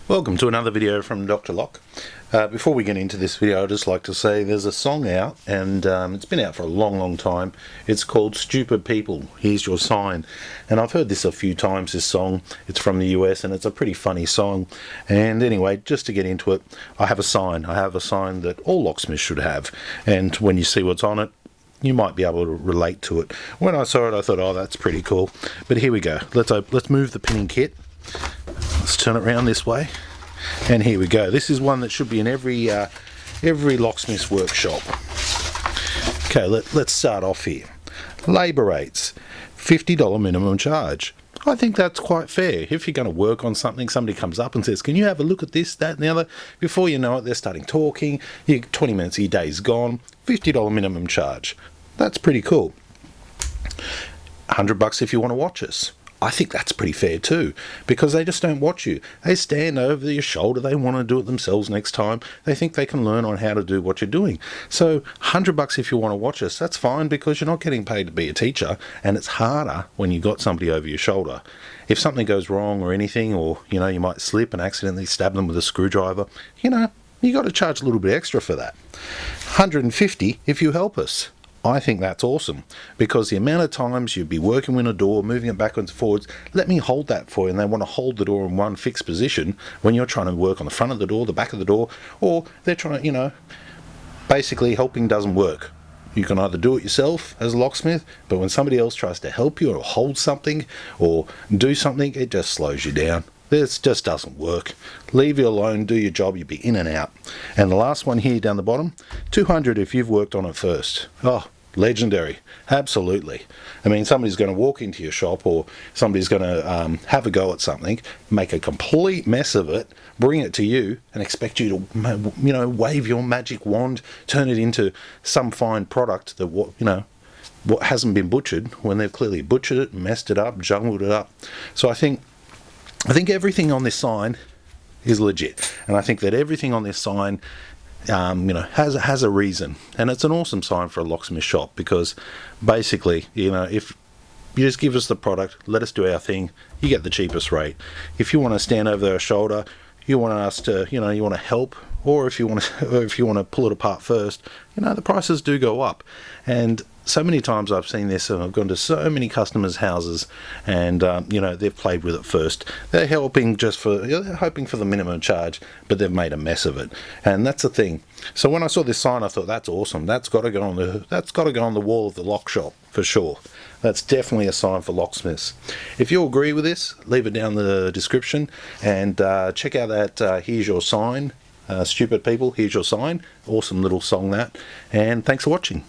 Welcome to another video from Dr. Lock. Before we get into this video, I'd just like to say there's a song out, and it's been out for a long time. It's called Stupid People, Here's Your Sign. And I've heard this a few times, this song. It's from the US and it's a pretty funny song. And anyway, just to get into it, I have a sign. I have a sign that all locksmiths should have. And when you see what's on it, you might be able to relate to it. When I saw it, I thought, oh, that's pretty cool. But here we go. Let's move the pinning kit. Let's turn it around this way, and here we go. This is one that should be in every locksmith's workshop. Okay, let's start off here. Labour rates, $50 minimum charge. I think that's quite fair. If you're going to work on something, somebody comes up and says, can you have a look at this, that and the other? Before you know it, they're starting talking. 20 minutes of your day's gone. $50 minimum charge. That's pretty cool. $100 if you want to watch us. I think that's pretty fair too, because they just don't watch you. They stand over your shoulder. They want to do it themselves next time. They think they can learn on how to do what you're doing. So $100 if you want to watch us, that's fine, because you're not getting paid to be a teacher, and it's harder when you've got somebody over your shoulder. If something goes wrong or anything, or you might slip and accidentally stab them with a screwdriver, you got to charge a little bit extra for that. $150 if you help us. I think that's awesome, because the amount of times you'd be working with a door, moving it backwards and forwards, let me hold that for you, and they want to hold the door in one fixed position when you're trying to work on the front of the door, the back of the door, or they're trying to, basically helping doesn't work. You can either do it yourself as a locksmith, but when somebody else tries to help you or hold something or do something, it just slows you down. This just doesn't work. Leave you alone, do your job, you'll be in and out. And the last one here down the bottom, $200 if you've worked on it first. Oh, legendary. Absolutely. I mean, somebody's going to walk into your shop, or somebody's going to have a go at something, make a complete mess of it, bring it to you, and expect you to, wave your magic wand, turn it into some fine product that, what hasn't been butchered, when they've clearly butchered it, messed it up, jungled it up. So I think everything on this sign is legit, and I think that everything on this sign, has a reason, and it's an awesome sign for a locksmith shop, because basically, if you just give us the product, let us do our thing, you get the cheapest rate. If you want to stand over their shoulder, you want us to, you want to help, or if you want to pull it apart first, the prices do go up. And so many times I've seen this, and I've gone to so many customers' houses, and they've played with it first. They're hoping for the minimum charge, but they've made a mess of it, and that's the thing. So when I saw this sign, I thought, that's awesome. That's got to go on the wall of the lock shop for sure. That's definitely a sign for locksmiths. If you agree with this, leave it down in the description, and check out that Here's Your Sign. Stupid People, Here's Your Sign. Awesome little song that, and thanks for watching.